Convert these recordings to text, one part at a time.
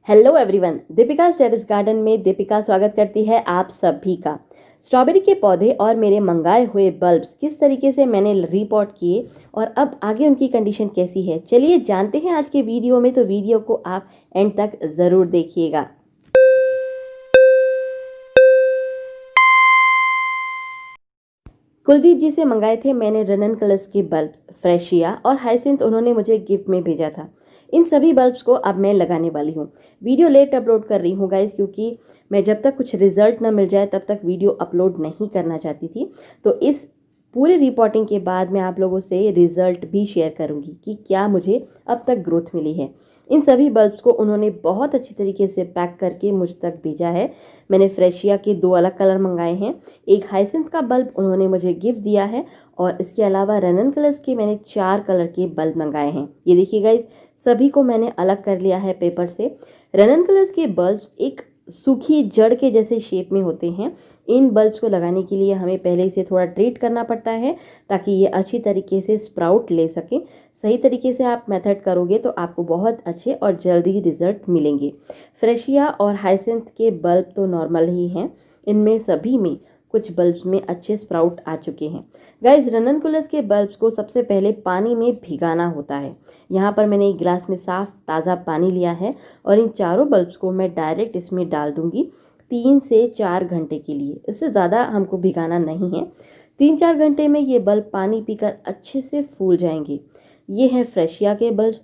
Hello everyone, Deepika terrace garden में दीपिका स्वागत करती है आप सभी का। स्ट्रॉबेरी के पौधे और मेरे मंगाए हुए बल्ब्स किस तरीके से मैंने रिपोर्ट किए और अब आगे उनकी कंडीशन कैसी है, चलिए जानते हैं आज के वीडियो में। तो वीडियो को आप एंड तक ज़रूर देखिएगा। कुलदीप जी से मंगाए थे मैंने रनन कलर्स के बल्ब्स, फ्रेशिया और हाइसिंथ उन्होंने मुझे गिफ्ट में भेजा था। इन सभी बल्ब्स को अब मैं लगाने वाली हूँ। वीडियो लेट अपलोड कर रही हूँ गाइस, क्योंकि मैं जब तक कुछ रिजल्ट ना मिल जाए तब तक वीडियो अपलोड नहीं करना चाहती थी। तो इस पूरी रिपोर्टिंग के बाद मैं आप लोगों से रिजल्ट भी शेयर करूँगी कि क्या मुझे अब तक ग्रोथ मिली है। इन सभी बल्ब्स को उन्होंने बहुत अच्छी तरीके से पैक करके मुझ तक भेजा है। मैंने फ्रेशिया के 2 अलग कलर मंगाए हैं, एक हाइसिंथ का बल्ब उन्होंने मुझे गिफ्ट दिया है और इसके अलावा रनन कलर्स के मैंने 4 कलर के बल्ब मंगाए हैं। ये देखिए गाइस, सभी को मैंने अलग कर लिया है पेपर से। रनन कलर्स के बल्ब्स एक सूखी जड़ के जैसे शेप में होते हैं। इन बल्ब्स को लगाने के लिए हमें पहले इसे थोड़ा ट्रीट करना पड़ता है ताकि ये अच्छी तरीके से स्प्राउट ले सके। सही तरीके से आप मेथड करोगे तो आपको बहुत अच्छे और जल्दी रिजल्ट मिलेंगे। फ्रेशिया और हाइसिंथ के बल्ब तो नॉर्मल ही हैं, इनमें सभी में कुछ बल्ब्स में अच्छे स्प्राउट आ चुके हैं। गाइस, रनन कलर्स के बल्ब्स को सबसे पहले पानी में भिगाना होता है। यहाँ पर मैंने एक गिलास में साफ ताज़ा पानी लिया है और इन चारों बल्ब्स को मैं डायरेक्ट इसमें डाल दूंगी 3 से 4 घंटे के लिए। इससे ज़्यादा हमको भिगाना नहीं है। 3-4 घंटे में ये बल्ब पानी पीकर अच्छे से फूल जाएंगे। ये हैं फ्रेशिया के बल्ब्स।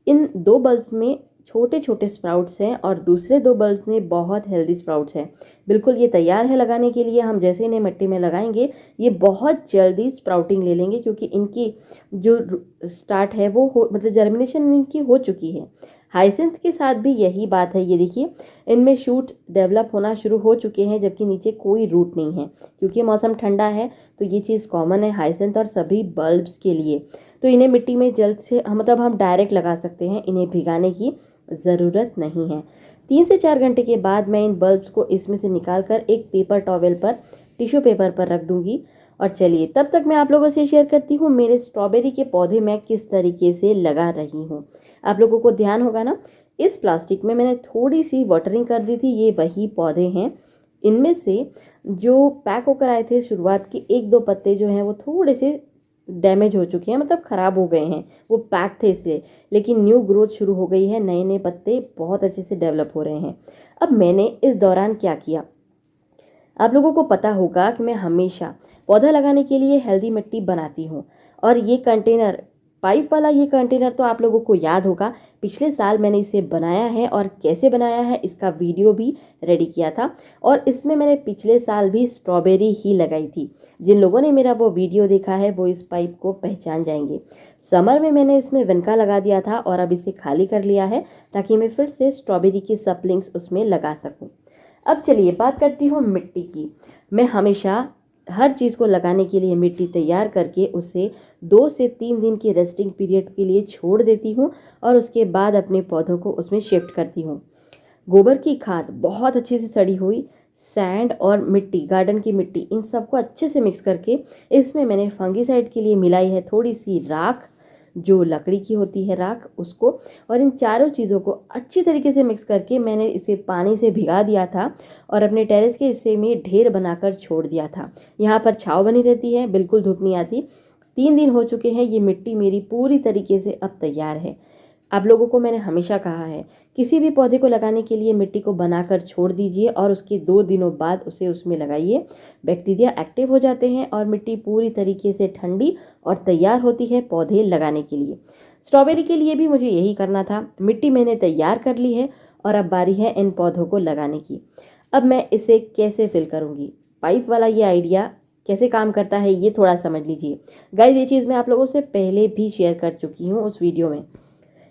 इन 2 बल्ब में छोटे छोटे स्प्राउट्स हैं और दूसरे 2 बल्ब में बहुत हेल्दी स्प्राउट्स हैं। बिल्कुल ये तैयार है लगाने के लिए। हम जैसे इन्हें मिट्टी में लगाएंगे ये बहुत जल्दी स्प्राउटिंग ले लेंगे, क्योंकि इनकी जो स्टार्ट है वो मतलब जर्मिनेशन इनकी हो चुकी है। हाइसिंथ के साथ भी यही बात है। ये देखिए, इनमें शूट डेवलप होना शुरू हो चुके हैं जबकि नीचे कोई रूट नहीं है। क्योंकि मौसम ठंडा है तो ये चीज़ कॉमन है हाइसिंथ और सभी बल्ब्स के लिए। तो इन्हें मिट्टी में जल्द से मतलब हम डायरेक्ट लगा सकते हैं, इन्हें भिगाने की ज़रूरत नहीं है। 3 से 4 घंटे के बाद मैं इन बल्ब्स को इसमें से निकाल कर एक पेपर टॉवेल पर, टिश्यू पेपर पर रख दूंगी। और चलिए तब तक मैं आप लोगों से शेयर करती हूँ मेरे स्ट्रॉबेरी के पौधे मैं किस तरीके से लगा रही हूँ। आप लोगों को ध्यान होगा ना, इस प्लास्टिक में मैंने थोड़ी सी वाटरिंग कर दी थी। ये वही पौधे हैं। इनमें से जो पैक होकर आए थे शुरुआत के 1-2 पत्ते जो हैं वो थोड़े से डैमेज हो चुके हैं, मतलब ख़राब हो गए हैं। वो पैक थे इसलिए, लेकिन न्यू ग्रोथ शुरू हो गई है। नए नए पत्ते बहुत अच्छे से डेवलप हो रहे हैं। अब मैंने इस दौरान क्या किया, आप लोगों को पता होगा कि मैं हमेशा पौधा लगाने के लिए हेल्दी मिट्टी बनाती हूँ। और ये कंटेनर, पाइप वाला ये कंटेनर तो आप लोगों को याद होगा, पिछले साल मैंने इसे बनाया है और कैसे बनाया है इसका वीडियो भी रेडी किया था। और इसमें मैंने पिछले साल भी स्ट्रॉबेरी ही लगाई थी। जिन लोगों ने मेरा वो वीडियो देखा है वो इस पाइप को पहचान जाएंगे। समर में मैंने इसमें विनका लगा दिया था और अब इसे खाली कर लिया है ताकि मैं फिर से स्ट्रॉबेरी की सप्लिंग्स उसमें लगा सकूं। अब चलिए बात करती हूँ मिट्टी की। मैं हमेशा हर चीज़ को लगाने के लिए मिट्टी तैयार करके उसे 2 से 3 दिन की रेस्टिंग पीरियड के लिए छोड़ देती हूँ और उसके बाद अपने पौधों को उसमें शिफ्ट करती हूँ। गोबर की खाद बहुत अच्छे से सड़ी हुई, सैंड और मिट्टी, गार्डन की मिट्टी, इन सबको अच्छे से मिक्स करके इसमें मैंने फंगीसाइड के लिए मिलाई है थोड़ी सी राख, जो लकड़ी की होती है राख, उसको। और इन चारों चीज़ों को अच्छी तरीके से मिक्स करके मैंने इसे पानी से भिगा दिया था और अपने टेरेस के हिस्से में ढेर बनाकर छोड़ दिया था। यहाँ पर छाँव बनी रहती है, बिल्कुल धूप नहीं आती। 3 दिन हो चुके हैं, ये मिट्टी मेरी पूरी तरीके से अब तैयार है। आप लोगों को मैंने हमेशा कहा है, किसी भी पौधे को लगाने के लिए मिट्टी को बनाकर छोड़ दीजिए और उसके 2 दिनों बाद उसे उसमें लगाइए। बैक्टीरिया एक्टिव हो जाते हैं और मिट्टी पूरी तरीके से ठंडी और तैयार होती है पौधे लगाने के लिए। स्ट्रॉबेरी के लिए भी मुझे यही करना था। मिट्टी मैंने तैयार कर ली है और अब बारी है इन पौधों को लगाने की। अब मैं इसे कैसे फिल करूँगी, पाइप वाला ये आइडिया कैसे काम करता है ये थोड़ा समझ लीजिए। गाइस, ये चीज़ मैं आप लोगों से पहले भी शेयर कर चुकी हूँ उस वीडियो में।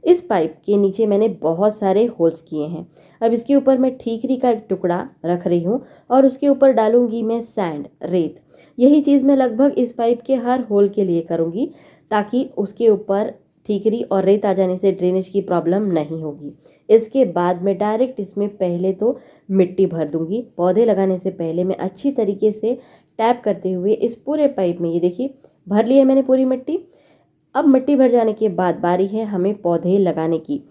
इस पाइप के नीचे मैंने बहुत सारे होल्स किए हैं। अब इसके ऊपर मैं ठीकरी का एक टुकड़ा रख रही हूँ और उसके ऊपर डालूंगी मैं सैंड, रेत। यही चीज़ मैं लगभग इस पाइप के हर होल के लिए करूँगी ताकि उसके ऊपर ठीकरी और रेत आ जाने से ड्रेनेज की प्रॉब्लम नहीं होगी। इसके बाद मैं डायरेक्ट इसमें पहले तो मिट्टी भर दूंगी। पौधे लगाने से पहले मैं अच्छी तरीके से टैप करते हुए इस पूरे पाइप में, ये देखिए, भर ली है मैंने पूरी मिट्टी। अब मिट्टी भर जाने के बाद बारी है हमें पौधे लगाने की।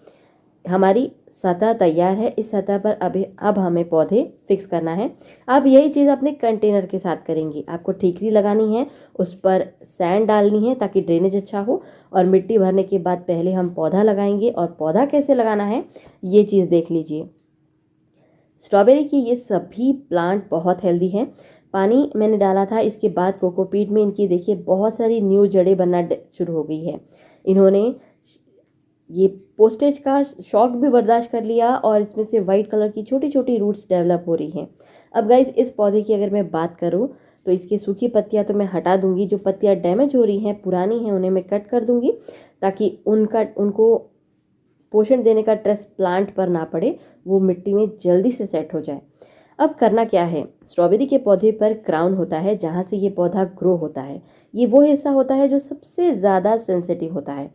हमारी सतह तैयार है। इस सतह पर अब हमें पौधे फिक्स करना है। आप यही चीज़ अपने कंटेनर के साथ करेंगी। आपको ठीकरी लगानी है, उस पर सैंड डालनी है ताकि ड्रेनेज अच्छा हो, और मिट्टी भरने के बाद पहले हम पौधा लगाएंगे। और पौधा कैसे लगाना है ये चीज़ देख लीजिए। स्ट्रॉबेरी की ये सभी प्लांट बहुत हेल्दी हैं। पानी मैंने डाला था, इसके बाद कोकोपीट में इनकी देखिए बहुत सारी न्यू जड़ें बनना शुरू हो गई है। इन्होंने ये पोस्टेज का शॉक भी बर्दाश्त कर लिया और इसमें से वाइट कलर की छोटी छोटी रूट्स डेवलप हो रही हैं। अब गाइस इस पौधे की अगर मैं बात करूं तो इसकी सूखी पत्तियां तो मैं हटा दूंगी। जो पत्तियां डैमेज हो रही हैं, पुरानी हैं, उन्हें मैं कट कर दूंगी ताकि उनको पोषण देने का स्ट्रेस प्लांट पर ना पड़े, वो मिट्टी में जल्दी से सेट हो जाए। अब करना क्या है, स्ट्रॉबेरी के पौधे पर क्राउन होता है जहाँ से ये पौधा ग्रो होता है। ये वो हिस्सा होता है जो सबसे ज़्यादा सेंसिटिव होता है।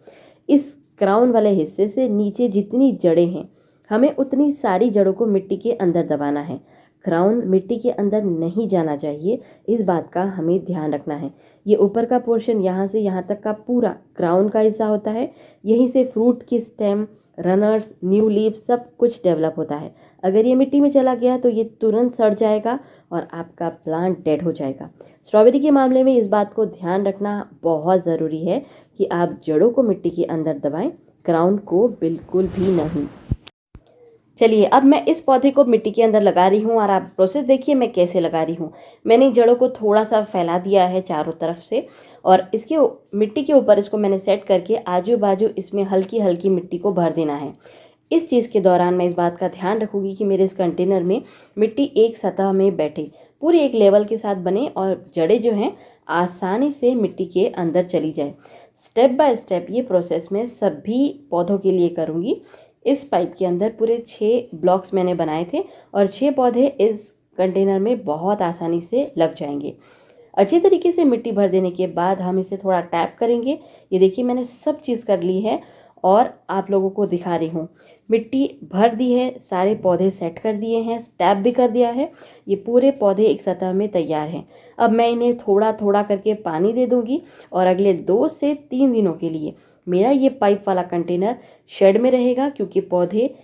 इस क्राउन वाले हिस्से से नीचे जितनी जड़ें हैं, हमें उतनी सारी जड़ों को मिट्टी के अंदर दबाना है। क्राउन मिट्टी के अंदर नहीं जाना चाहिए, इस बात का हमें ध्यान रखना है। ये ऊपर का पोर्शन यहाँ से यहाँ तक का पूरा क्राउन का हिस्सा होता है। यहीं से फ्रूट की स्टेम, रनर्स, न्यू लीफ सब कुछ डेवलप होता है। अगर ये मिट्टी में चला गया तो ये तुरंत सड़ जाएगा और आपका प्लांट डेड हो जाएगा। स्ट्रॉबेरी के मामले में इस बात को ध्यान रखना बहुत ज़रूरी है कि आप जड़ों को मिट्टी के अंदर दबाएं, क्राउन को बिल्कुल भी नहीं। चलिए अब मैं इस पौधे को मिट्टी के अंदर लगा रही हूँ और आप प्रोसेस देखिए मैं कैसे लगा रही हूँ। मैंने जड़ों को थोड़ा सा फैला दिया है चारों तरफ से, और इसके मिट्टी के ऊपर इसको मैंने सेट करके आजू बाजू इसमें हल्की हल्की मिट्टी को भर देना है। इस चीज़ के दौरान मैं इस बात का ध्यान रखूँगी कि मेरे इस कंटेनर में मिट्टी एक सतह में बैठे, पूरी एक लेवल के साथ बने और जड़ें जो हैं आसानी से मिट्टी के अंदर चली जाए। स्टेप बाय स्टेप ये प्रोसेस मैं सभी पौधों के लिए करूँगी। इस पाइप के अंदर पूरे 6 ब्लॉक्स मैंने बनाए थे और 6 पौधे इस कंटेनर में बहुत आसानी से लग जाएंगे। अच्छी तरीके से मिट्टी भर देने के बाद हम इसे थोड़ा टैप करेंगे। ये देखिए मैंने सब चीज़ कर ली है और आप लोगों को दिखा रही हूँ। मिट्टी भर दी है, सारे पौधे सेट कर दिए हैं, टैप भी कर दिया है। ये पूरे पौधे एक सतह में तैयार हैं। अब मैं इन्हें थोड़ा थोड़ा करके पानी दे दूँगी और अगले 2 से 3 दिनों के लिए मेरा ये पाइप वाला कंटेनर शेड में रहेगा, क्योंकि पौधे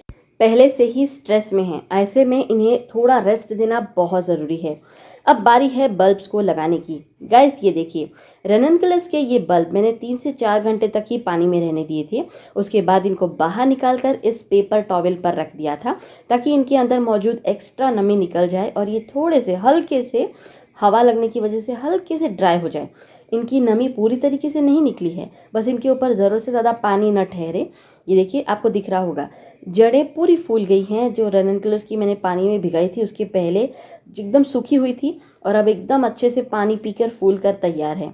पहले से ही स्ट्रेस में हैं। ऐसे में इन्हें थोड़ा रेस्ट देना बहुत ज़रूरी है। अब बारी है बल्ब्स को लगाने की। गाइस ये देखिए रननकलस के ये बल्ब मैंने 3 से 4 घंटे तक ही पानी में रहने दिए थे। उसके बाद इनको बाहर निकाल कर इस पेपर टॉवेल पर रख दिया था ताकि इनके अंदर मौजूद एक्स्ट्रा नमी निकल जाए और ये थोड़े से हल्के से हवा लगने की वजह से हल्के से ड्राई हो जाए। इनकी नमी पूरी तरीके से नहीं निकली है, बस इनके ऊपर ज़रूरत से ज़्यादा पानी न ठहरे। ये देखिए आपको दिख रहा होगा जड़ें पूरी फूल गई हैं। जो रननकलस की मैंने पानी में भिगाई थी उसके पहले एकदम सूखी हुई थी और अब एकदम अच्छे से पानी पीकर फूल कर तैयार है।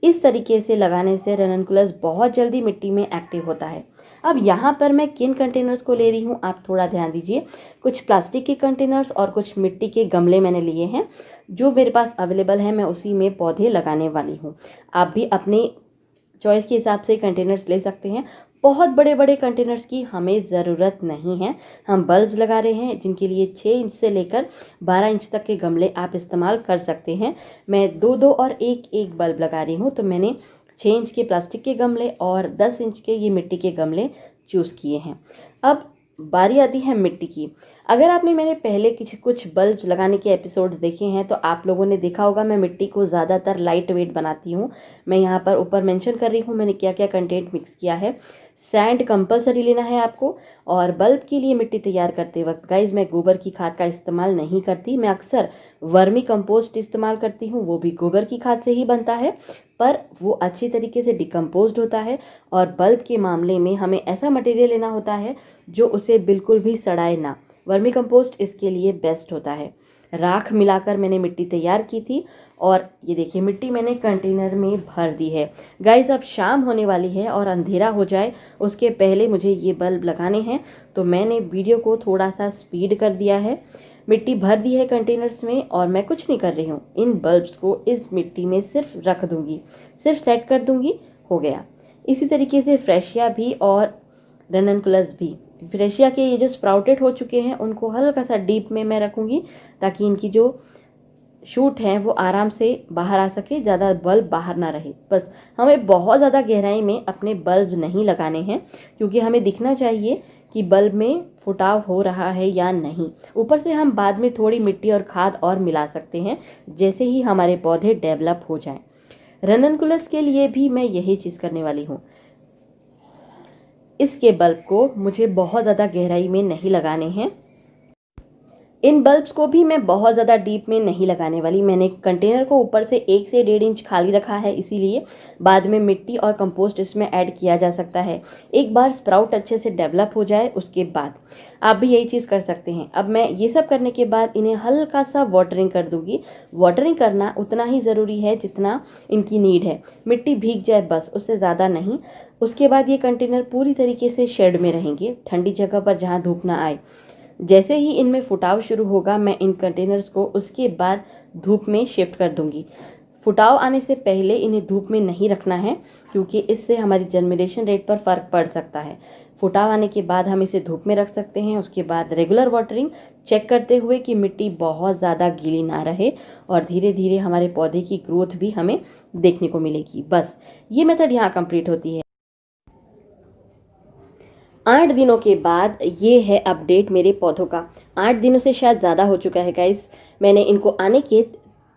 इस तरीके से लगाने से रननकुलस बहुत जल्दी मिट्टी में एक्टिव होता है। अब यहाँ पर मैं किन कंटेनर्स को ले रही हूँ आप थोड़ा ध्यान दीजिए। कुछ प्लास्टिक के कंटेनर्स और कुछ मिट्टी के गमले मैंने लिए हैं। जो मेरे पास अवेलेबल है मैं उसी में पौधे लगाने वाली हूँ। आप भी अपने चॉइस के हिसाब से कंटेनर्स ले सकते हैं। बहुत बड़े बड़े कंटेनर्स की हमें ज़रूरत नहीं है। हम बल्ब्स लगा रहे हैं जिनके लिए 6 इंच से लेकर 12 इंच तक के गमले आप इस्तेमाल कर सकते हैं। मैं 2-2 और 1-1 बल्ब लगा रही हूँ, तो मैंने 6 इंच के प्लास्टिक के गमले और 10 इंच के ये मिट्टी के गमले चूज़ किए हैं। अब बारी आती है मिट्टी की। अगर आपने मेरे पहले कुछ बल्ब्स लगाने के एपिसोड्स देखे हैं तो आप लोगों ने देखा होगा मैं मिट्टी को ज़्यादातर लाइट वेट बनाती हूँ। मैं यहाँ पर ऊपर मेंशन कर रही हूँ मैंने क्या क्या कंटेंट मिक्स किया है। सैंड कंपलसरी लेना है आपको। और बल्ब के लिए मिट्टी तैयार करते वक्त गाइज मैं गोबर की खाद का इस्तेमाल नहीं करती। मैं अक्सर वर्मी कंपोस्ट इस्तेमाल करती हूँ, वो भी गोबर की खाद से ही बनता है, पर वो अच्छी तरीके से डिकम्पोज्ड होता है। और बल्ब के मामले में हमें ऐसा मटेरियल लेना होता है जो उसे बिल्कुल भी सड़ाए ना। वर्मी कंपोस्ट इसके लिए बेस्ट होता है। राख मिलाकर मैंने मिट्टी तैयार की थी और ये देखिए मिट्टी मैंने कंटेनर में भर दी है। गाइस अब शाम होने वाली है और अंधेरा हो जाए उसके पहले मुझे ये बल्ब लगाने हैं, तो मैंने वीडियो को थोड़ा सा स्पीड कर दिया है। मिट्टी भर दी है कंटेनर्स में और मैं कुछ नहीं कर रही हूँ। इन बल्ब्स को इस मिट्टी में सिर्फ रख दूँगी, सिर्फ सेट कर दूँगी, हो गया। इसी तरीके से फ्रेशिया भी और रननकुलस भी। फ्रेशिया के ये जो स्प्राउटेड हो चुके हैं उनको हल्का सा डीप में मैं रखूँगी ताकि इनकी जो शूट हैं वो आराम से बाहर आ सके, ज़्यादा बल्ब बाहर ना रहे। बस हमें बहुत ज़्यादा गहराई में अपने बल्ब नहीं लगाने हैं क्योंकि हमें दिखना चाहिए कि बल्ब में फुटाव हो रहा है या नहीं। ऊपर से हम बाद में थोड़ी मिट्टी और खाद और मिला सकते हैं जैसे ही हमारे पौधे डेवलप हो जाएं। रननकुलस के लिए भी मैं यही चीज़ करने वाली हूँ। इसके बल्ब को मुझे बहुत ज़्यादा गहराई में नहीं लगाने हैं। इन बल्ब्स को भी मैं बहुत ज़्यादा डीप में नहीं लगाने वाली। मैंने कंटेनर को ऊपर से 1 से 1.5 इंच खाली रखा है, इसीलिए बाद में मिट्टी और कंपोस्ट इसमें ऐड किया जा सकता है। एक बार स्प्राउट अच्छे से डेवलप हो जाए उसके बाद आप भी यही चीज़ कर सकते हैं। अब मैं ये सब करने के बाद इन्हें हल्का सा वाटरिंग कर दूंगी। वाटरिंग करना उतना ही ज़रूरी है जितना इनकी नीड है। मिट्टी भीग जाए बस, उससे ज़्यादा नहीं। उसके बाद ये कंटेनर पूरी तरीके से शेड में रहेंगे, ठंडी जगह पर जहाँ धूप ना आए। जैसे ही इनमें फुटाव शुरू होगा मैं इन कंटेनर्स को उसके बाद धूप में शिफ्ट कर दूंगी। फुटाव आने से पहले इन्हें धूप में नहीं रखना है क्योंकि इससे हमारी जर्मिनेशन रेट पर फ़र्क पड़ सकता है। फुटाव आने के बाद हम इसे धूप में रख सकते हैं। उसके बाद रेगुलर वाटरिंग चेक करते हुए कि मिट्टी बहुत ज़्यादा गीली ना रहे और धीरे धीरे हमारे पौधे की ग्रोथ भी हमें देखने को मिलेगी। बस ये मेथड यहाँ कंप्लीट होती है। 8 दिनों के बाद ये है अपडेट मेरे पौधों का। 8 दिनों से शायद ज़्यादा हो चुका है गाइस। मैंने इनको आने के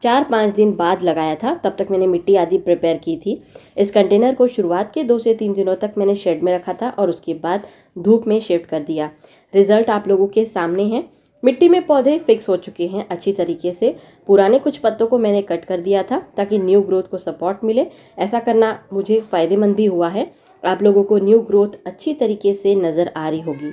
4-5 दिन बाद लगाया था, तब तक मैंने मिट्टी आदि प्रिपेयर की थी। इस कंटेनर को शुरुआत के 2 से 3 दिनों तक मैंने शेड में रखा था और उसके बाद धूप में शिफ्ट कर दिया। रिजल्ट आप लोगों के सामने है। मिट्टी में पौधे फिक्स हो चुके हैं अच्छी तरीके से। पुराने कुछ पत्तों को मैंने कट कर दिया था ताकि न्यू ग्रोथ को सपोर्ट मिले। ऐसा करना मुझे फ़ायदेमंद भी हुआ है। आप लोगों को न्यू ग्रोथ अच्छी तरीके से नज़र आ रही होगी।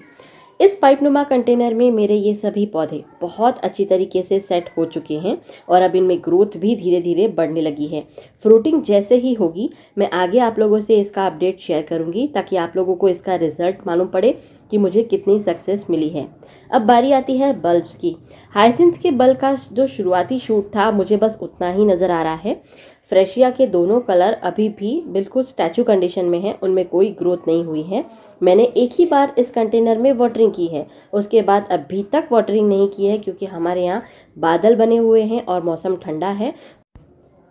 इस पाइपनुमा कंटेनर में मेरे ये सभी पौधे बहुत अच्छी तरीके से सेट हो चुके हैं और अब इनमें ग्रोथ भी धीरे धीरे बढ़ने लगी है। फ्रूटिंग जैसे ही होगी मैं आगे आप लोगों से इसका अपडेट शेयर करूंगी ताकि आप लोगों को इसका रिजल्ट मालूम पड़े कि मुझे कितनी सक्सेस मिली है। अब बारी आती है बल्ब्स की। हाइसिंथ के बल्ब का जो शुरुआती शूट था मुझे बस उतना ही नज़र आ रहा है। फ्रेशिया के दोनों कलर अभी भी बिल्कुल स्टैचू कंडीशन में है, उनमें कोई ग्रोथ नहीं हुई है। मैंने एक ही बार इस कंटेनर में वाटरिंग की है, उसके बाद अभी तक वाटरिंग नहीं की है क्योंकि हमारे यहाँ बादल बने हुए हैं और मौसम ठंडा है।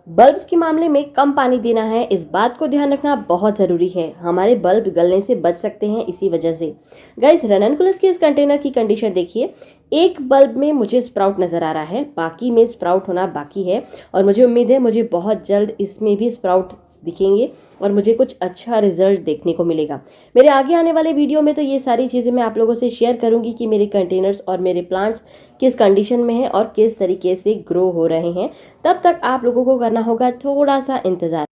बल्ब्स के मामले में कम पानी देना है, इस बात को ध्यान रखना बहुत ज़रूरी है। हमारे बल्ब गलने से बच सकते हैं इसी वजह से। गाइस रननकुलस के इस कंटेनर की कंडीशन देखिए। एक बल्ब में मुझे स्प्राउट नज़र आ रहा है, बाकी में स्प्राउट होना बाकी है और मुझे उम्मीद है मुझे बहुत जल्द इसमें भी स्प्राउट दिखेंगे और मुझे कुछ अच्छा रिजल्ट देखने को मिलेगा। मेरे आगे आने वाले वीडियो में तो ये सारी चीज़ें मैं आप लोगों से शेयर करूंगी कि मेरे कंटेनर्स और मेरे प्लांट्स किस कंडीशन में हैं और किस तरीके से ग्रो हो रहे हैं। तब तक आप लोगों को करना होगा थोड़ा सा इंतज़ार।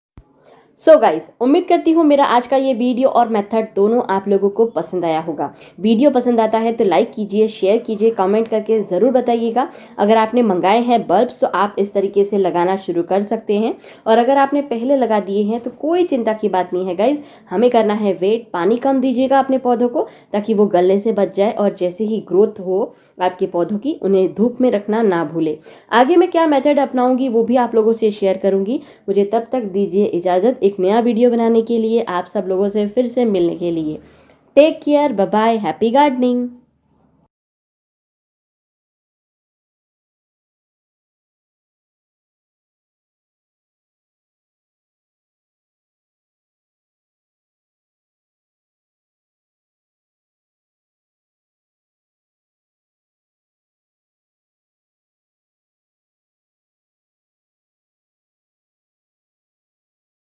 सो गाइस उम्मीद करती हूँ मेरा आज का ये वीडियो और मेथड दोनों आप लोगों को पसंद आया होगा। वीडियो पसंद आता है तो लाइक कीजिए, शेयर कीजिए, कमेंट करके ज़रूर बताइएगा। अगर आपने मंगाए हैं बल्ब्स तो आप इस तरीके से लगाना शुरू कर सकते हैं और अगर आपने पहले लगा दिए हैं तो कोई चिंता की बात नहीं है गाइस। हमें करना है वेट। पानी कम दीजिएगा अपने पौधों को ताकि वो गलने से बच जाए और जैसे ही ग्रोथ हो आपके पौधों की उन्हें धूप में रखना ना भूले। आगे मैं क्या मेथड अपनाऊंगी वो भी आप लोगों से शेयर करूंगी। मुझे तब तक दीजिए इजाज़त एक नया वीडियो बनाने के लिए, आप सब लोगों से फिर से मिलने के लिए। Take care, bye bye, happy gardening.